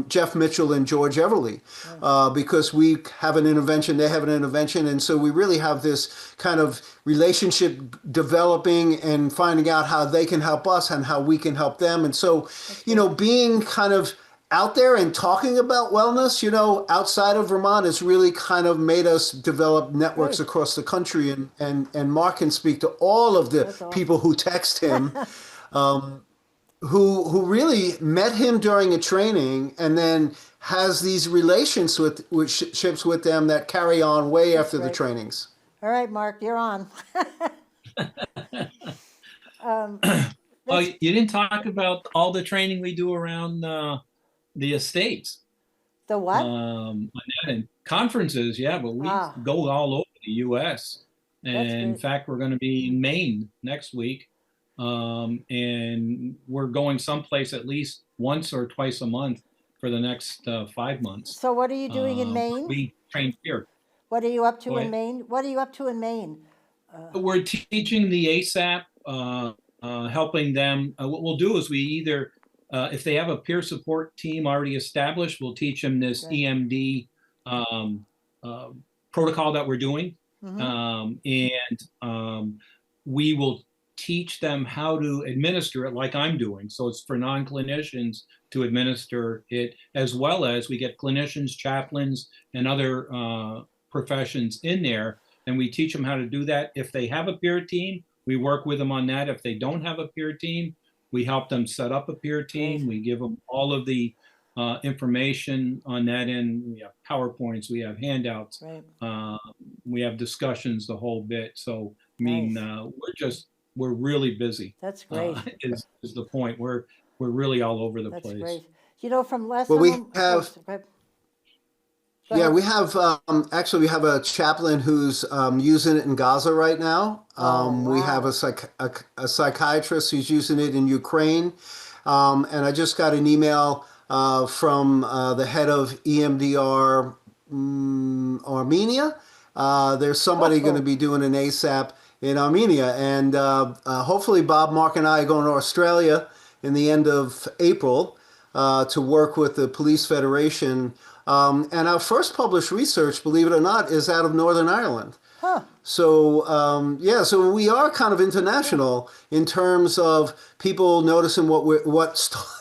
Jeff Mitchell and George Everly, Yeah, because we have an intervention, they have an intervention, and so we really have this kind of relationship developing and finding out how they can help us and how we can help them. And so, that's great. being kind of out there and talking about wellness, outside of Vermont has really kind of made us develop networks Great. across the country. And Mark can speak to all of the That's awesome. people who text him, who really met him during a training and then has these relationships with them that carry on way That's after the great. trainings. All right, Mark, you're on. um, Well, that's you didn't talk about all the training we do around the estates. the what? On that and conferences, yeah, but we Ah, go all over the U.S. that's And in great. fact, we're going to be in Maine next week, and we're going someplace at least once or twice a month for the next 5 months. So, what are you doing in Maine? We train here. What are you up Go to in ahead. Maine? What are you up to in Maine? We're teaching the ASAP, helping them. What we'll do is we either, if they have a peer support team already established, we'll teach them this Right. EMD um, uh, protocol that we're doing. Mm-hmm. And we will teach them how to administer it like I'm doing. So it's for non-clinicians to administer it, as well as we get clinicians, chaplains, and other professions in there, and we teach them how to do that. If they have a peer team, we work with them on that. If they don't have a peer team, we help them set up a peer team. Great. We give them all of the information on that end. We have PowerPoints, we have handouts, Right. uh, we have discussions, the whole bit. So, I mean, Nice. we're really busy. That's great. Is the point. We're really all over the That's place. great. From last Well, time, we have go Yeah, ahead. we have actually we have a chaplain who's using it in Gaza right now. Oh, We have wow. a psychiatrist who's using it in Ukraine, and I just got an email from the head of EMDR Armenia. There's somebody going to Oh, be doing an ASAP in Armenia, and hopefully Bob, Mark, and I are going to Australia in the end of April to work with the Police Federation. And our first published research, believe it or not, is out of Northern Ireland. huh. So so we are kind of international in terms of people noticing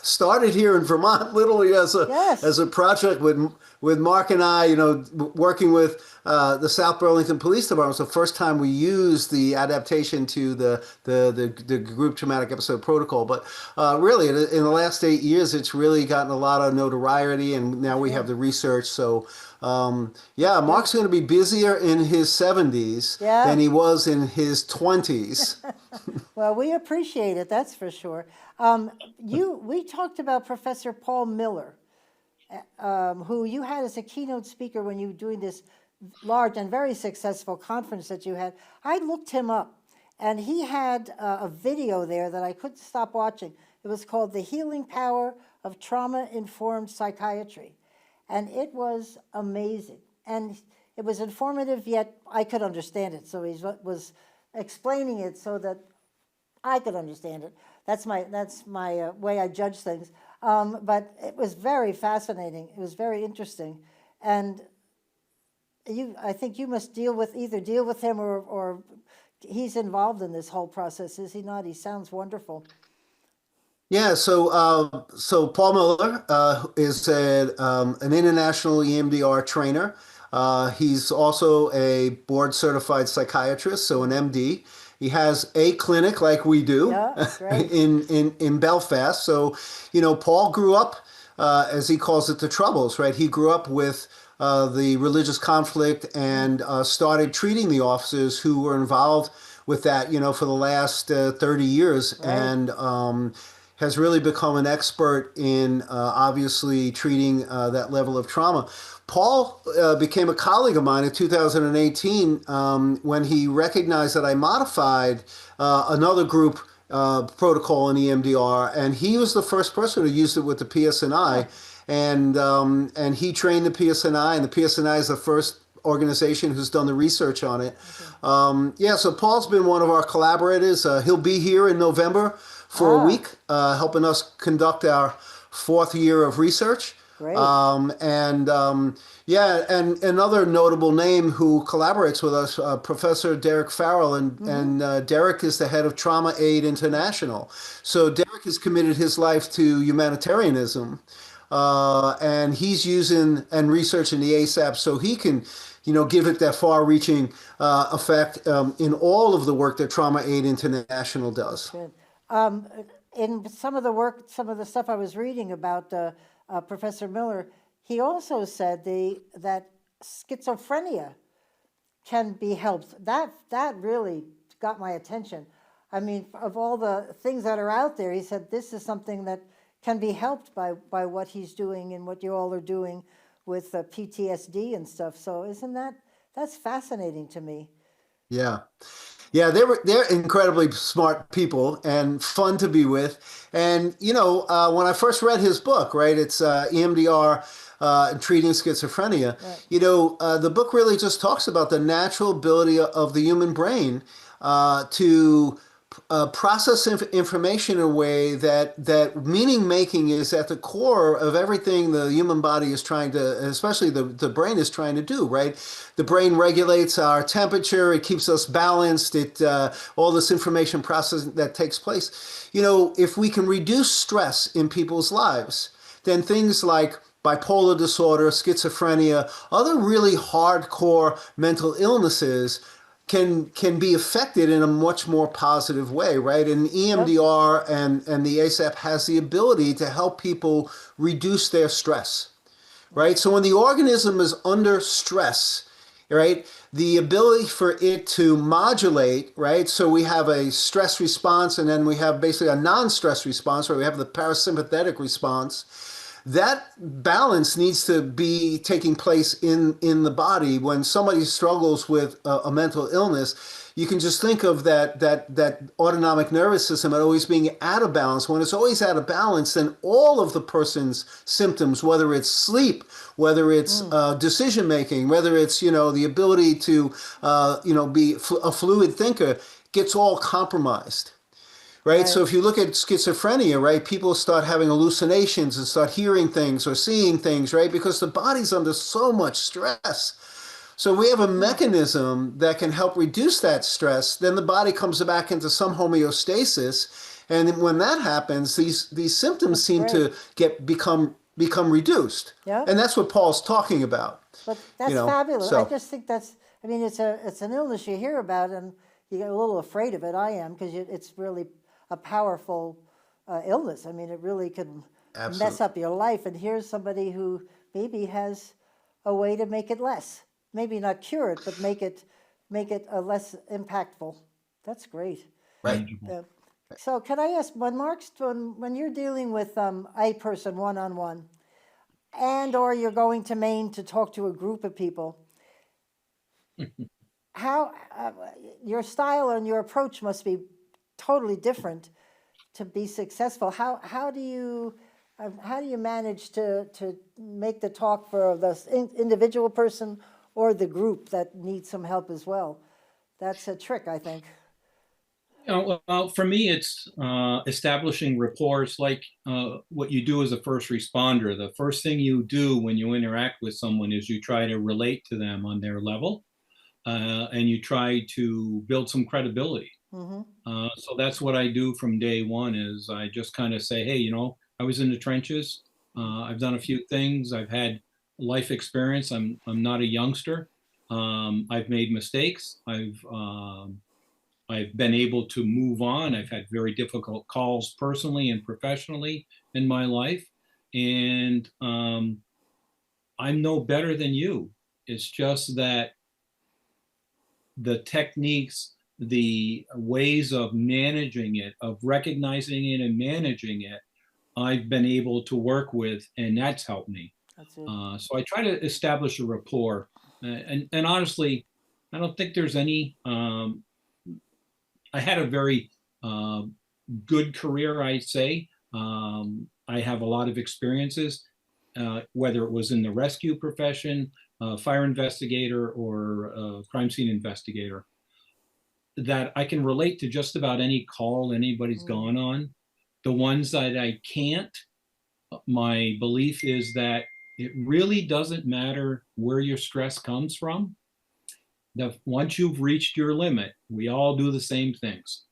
started here in Vermont, literally Yes. as a project with Mark and I, working with the South Burlington Police Department. It's the first time we used the adaptation to the group traumatic episode protocol. But really, in the last 8 years, it's really gotten a lot of notoriety, and now we have Sure. the research. So yeah, Good. Mark's going to be busier in his 70s Yeah. than he was in his 20s. Well, we appreciate it. That's for sure. We talked about Professor Paul Miller, who you had as a keynote speaker when you were doing this large and very successful conference that you had. I looked him up, and he had a video there that I couldn't stop watching. It was called "The Healing Power of Trauma-Informed Psychiatry," and it was amazing. and it was informative, yet I could understand it. So he was explaining it so that I could understand it. That's my way I judge things. But it was very fascinating. It was very interesting, and I think you must either deal with him or he's involved in this whole process, is he not? He sounds wonderful. Yeah, so Paul Miller is an international EMDR trainer. He's also a board certified psychiatrist, so an MD. He has a clinic like we do Yeah, great. in Belfast. So, Paul grew up, as he calls it, the Troubles, right? He grew up with the religious conflict and started treating the officers who were involved with that, for the last 30 years. Right. And has really become an expert in obviously treating that level of trauma. Paul became a colleague of mine in 2018 when he recognized that I modified another group protocol in EMDR, and he was the first person who used it with the PSNI, and he trained the PSNI, and the PSNI is the first organization who's done the research on it. Yeah, so Paul's been one of our collaborators. He'll be here in November for a week, helping us conduct our 4th year of research. Great. Yeah, and another notable name who collaborates with us, Professor Derek Farrell, and Derek is the head of Trauma Aid International. So Derek has committed his life to humanitarianism, and he's using and researching the ASAP so he can, give it that far-reaching effect in all of the work that Trauma Aid International does. Good. In some of the stuff I was reading about Professor Miller, he also said that schizophrenia can be helped. That really got my attention. I mean, of all the things that are out there, he said this is something that can be helped by what he's doing and what you all are doing with PTSD and stuff. So that's fascinating to me. Yeah. Yeah, they're incredibly smart people and fun to be with. And when I first read his book, right, it's EMDR and treating schizophrenia. Right. The book really just talks about the natural ability of the human brain to process information in a way that meaning making is at the core of everything the human body is trying to, especially the brain is trying to do, right? The brain regulates our temperature, it keeps us balanced, all this information processing that takes place. If we can reduce stress in people's lives, then things like bipolar disorder, schizophrenia, other really hardcore mental illnesses can be affected in a much more positive way, right? And EMDR and the ASAP has the ability to help people reduce their stress, right? So when the organism is under stress, right, the ability for it to modulate, right? So we have a stress response, and then we have basically a non-stress response, where we have the parasympathetic response. That balance needs to be taking place in the body. When somebody struggles with a mental illness, you can just think of that autonomic nervous system as always being out of balance. When it's always out of balance, then all of the person's symptoms, whether it's sleep, whether it's decision making, whether it's the ability to be a fluid thinker, gets all compromised. Right? So if you look at schizophrenia, right, people start having hallucinations and start hearing things or seeing things, right, because the body's under so much stress. So we have a mechanism that can help reduce that stress. Then the body comes back into some homeostasis, and when that happens, these symptoms seem to become reduced. Yeah. And that's what Paul's talking about. But that's fabulous. So I just think it's an illness you hear about, and you get a little afraid of it. I am, because it's really a powerful illness. I mean, it really can mess up your life. And here's somebody who maybe has a way to make it less. Maybe not cure it, but make it less impactful. That's great. Right. So can I ask, when you're dealing with a person one-on-one, or you're going to Maine to talk to a group of people, how your style and your approach must be totally different to be successful. How do you manage to make the talk for the individual person or the group that needs some help as well. That's a trick, I think. Well, for me, it's establishing rapport, like what you do as a first responder. The first thing you do when you interact with someone is you try to relate to them on their level, and you try to build some credibility. Mm-hmm. So that's what I do from day one is I just kind of say, hey, I was in the trenches. I've done a few things. I've had life experience. I'm not a youngster. I've made mistakes. I've been able to move on. I've had very difficult calls personally and professionally in my life. And I'm no better than you. It's just that the techniques, the ways of managing it, of recognizing it and managing it, I've been able to work with, and that's helped me. That's it. So I try to establish a rapport. And honestly, I don't think there's any. I had a very good career, I'd say. I have a lot of experiences, whether it was in the rescue profession, fire investigator, or crime scene investigator, that I can relate to just about any call anybody's gone on. The ones that I can't, my belief is that it really doesn't matter where your stress comes from. Once you've reached your limit, we all do the same things.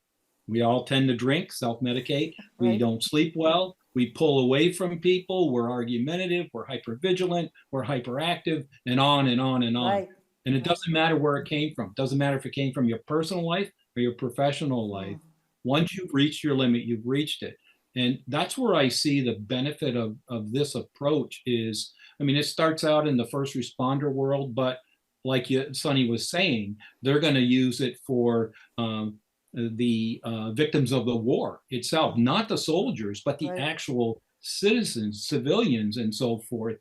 We all tend to drink, self-medicate. We Right. don't sleep well. We pull away from people. We're argumentative. We're hypervigilant. We're hyperactive, and on and on and on. Right. And it doesn't matter where it came from. It doesn't matter if it came from your personal life or your professional life. Once you've reached your limit, you've reached it. And that's where I see the benefit of this approach is, I mean, it starts out in the first responder world, but like Sonny was saying, they're going to use it for the victims of the war itself, not the soldiers, but the Right. actual citizens, civilians, and so forth.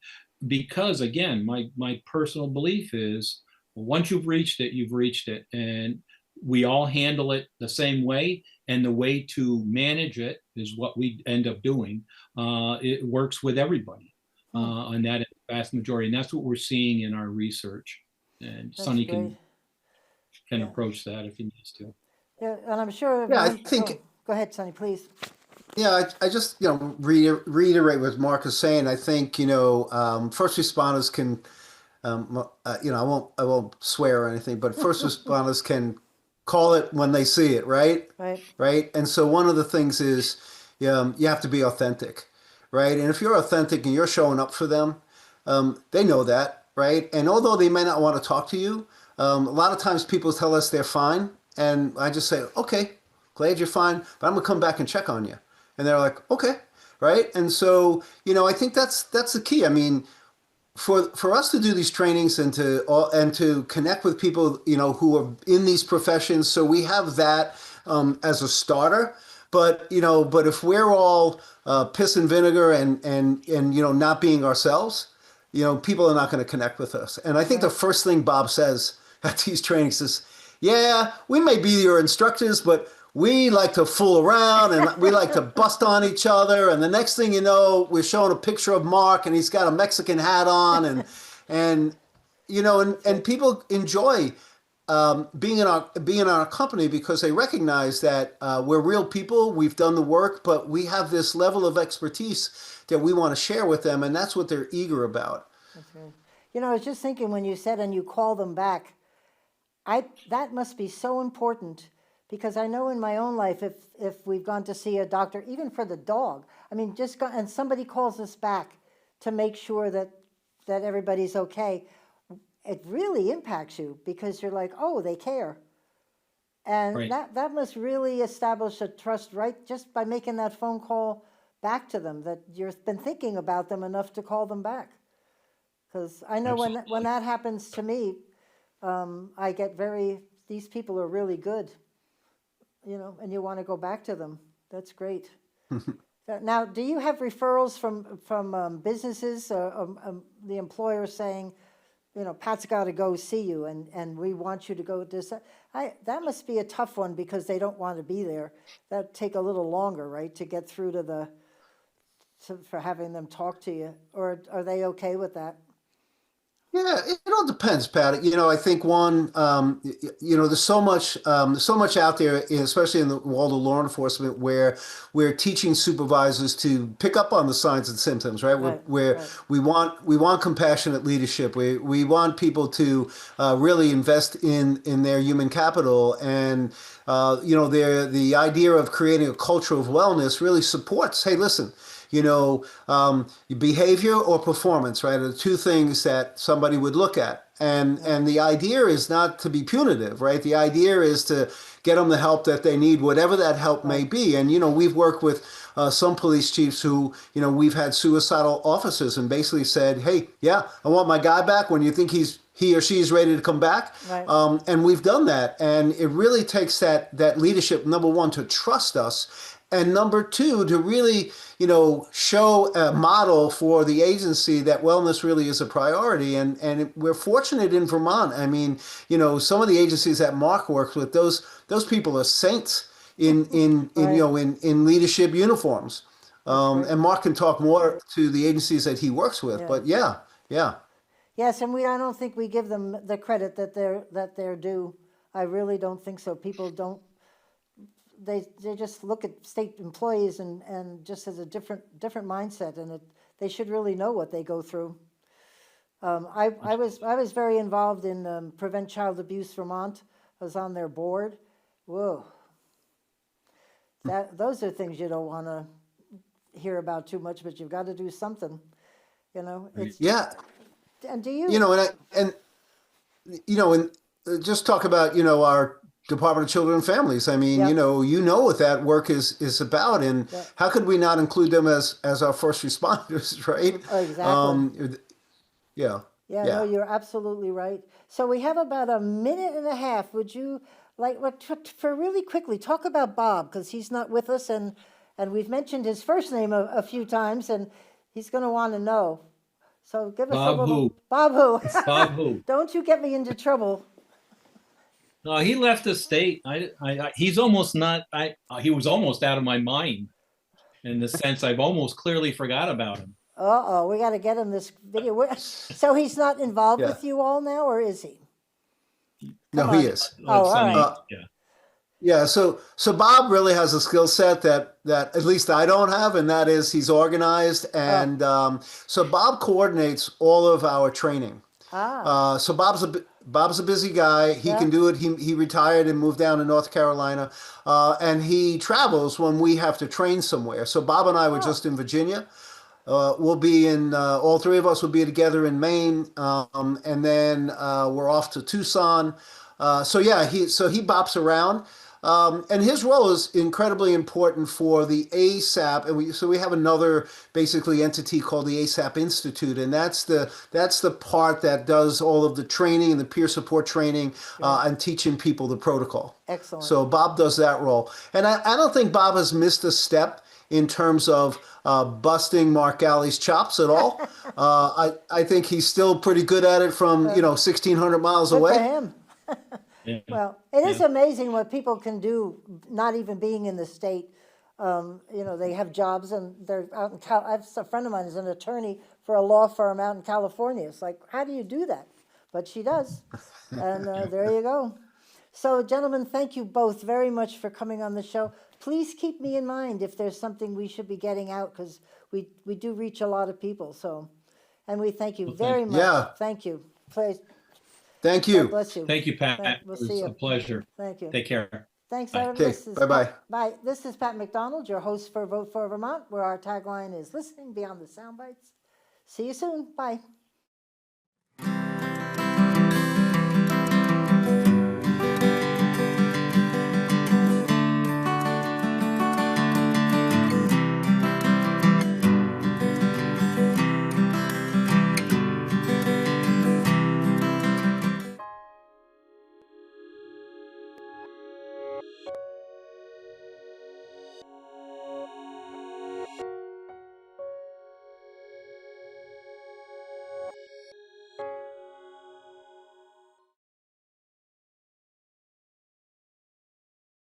Because again, my personal belief is once you've reached it, you've reached it. And we all handle it the same way. And the way to manage it is what we end up doing. It works with everybody on that vast majority. And that's what we're seeing in our research. And That's Sonny great. can Yeah. approach that if he needs to. Yeah, and I'm sure. Yeah, I think. Go ahead, Sonny, please. Yeah, I just reiterate what Mark is saying. I think first responders can I won't swear or anything, but first responders can call it when they see it, right? Right. Right. And so one of the things is you have to be authentic, right? And if you're authentic and you're showing up for them, they know that, right? And although they may not want to talk to you, a lot of times people tell us they're fine, and I just say, okay, glad you're fine, but I'm gonna come back and check on you. And they're like, okay, right? And so I think that's the key. I mean, for us to do these trainings and to connect with people who are in these professions, so we have that as a starter. But if we're all piss and vinegar and not being ourselves, people are not going to connect with us. And I think the first thing Bob says at these trainings is, yeah, we may be your instructors, but we like to fool around and we like to bust on each other. And the next thing you know, we're showing a picture of Mark and he's got a Mexican hat on and people enjoy being in our company because they recognize that we're real people. We've done the work, but we have this level of expertise that we want to share with them. And that's what they're eager about. That's right. I was just thinking when you said, and you call them back, that must be so important. Because I know in my own life, if we've gone to see a doctor, even for the dog, I mean, and somebody calls us back to make sure that everybody's okay, it really impacts you because you're like, oh, they care. And Right. that must really establish a trust, right? Just by making that phone call back to them, that you've been thinking about them enough to call them back. Because I know when Absolutely. that happens to me, I get these people are really good. And you want to go back to them. That's great. Now, do you have referrals from businesses, the employer saying, Pat's got to go see you, and we want you to go to this? That must be a tough one because they don't want to be there. That'd take a little longer, right, to get through for having them talk to you, or are they okay with that? Yeah, it all depends, Pat. I think one, there's so much out there, especially in the world of law enforcement, where we're teaching supervisors to pick up on the signs and symptoms, right? Right, Where right. we want compassionate leadership. We want people to really invest in their human capital, and the idea of creating a culture of wellness really supports. Hey, listen. Behavior or performance, right, are the two things that somebody would look at. And the idea is not to be punitive, right? The idea is to get them the help that they need, whatever that help may Right. be. And, we've worked with some police chiefs who, we've had suicidal officers and basically said, hey, yeah, I want my guy back when you think he or she is ready to come back. Right. And we've done that. And it really takes that leadership, number one, to trust us. And number two, to really, show a model for the agency that wellness really is a priority. And we're fortunate in Vermont. I mean, some of the agencies that Mark works with, those people are saints Right. in leadership uniforms. That's great. And Mark can talk more to the agencies that he works with. Yeah. But yeah, yeah. Yes, and I don't think we give them the credit that they're due. I really don't think so. People don't. They just look at state employees and just as a different mindset, and they should really know what they go through. I was very involved in Prevent Child Abuse Vermont. I was on their board. Whoa, those are things you don't want to hear about too much, but you've got to do something. It's Yeah. and do you? And just talk about, our Department of Children and Families. I mean, Yeah. what that work is about, and Yeah. how could we not include them as our first responders, right? Oh, exactly. Yeah, Yeah, no, yeah. you're absolutely right. So we have about a minute and a half. Would you for really quickly, talk about Bob, because he's not with us, and we've mentioned his first name a few times, and he's going to want to know. So give us a Bob little. who? Bob who? Bob who? Don't you get me into trouble. No, he left the state. He's almost not. He was almost out of my mind in the sense I've almost clearly forgot about him. Uh-oh, we got to get him this video. So he's not involved Yeah. with you all now, or is he? No, Come he on. is. Oh, all Sonny, right. yeah. Yeah, so Bob really has a skill set that at least I don't have, and that is he's organized, and so Bob coordinates all of our training. So Bob's a busy guy. He Yeah. can do it. He retired and moved down to North Carolina, and he travels when we have to train somewhere. So Bob and I were just in Virginia. We'll be in all three of us will be together in Maine, and then we're off to Tucson. So yeah, he bops around. And his role is incredibly important for the ASAP, and we have another basically entity called the ASAP Institute, and that's the part that does all of the training and the peer support training and teaching people the protocol. Excellent. So Bob does that role, and I don't think Bob has missed a step in terms of busting Mark Galley's chops at all. I think he's still pretty good at it from 1,600 miles Good away. for him. Yeah. Well, it is amazing what people can do, not even being in the state. They have jobs and they're out in I have a friend of mine is an attorney for a law firm out in California. It's like, how do you do that? But she does. And there you go. So, gentlemen, thank you both very much for coming on the show. Please keep me in mind if there's something we should be getting out, because we do reach a lot of people. So, and we thank you very much. Yeah. Thank you. Please. Thank God you. bless you. Thank you, Pat. We'll It was see you. a pleasure. Thank you. Take care. Thanks, Bye. everybody. Okay, This is bye-bye. Bye. This is Pat McDonald, your host for Vote for Vermont, where our tagline is listening beyond the sound bites. See you soon. Bye.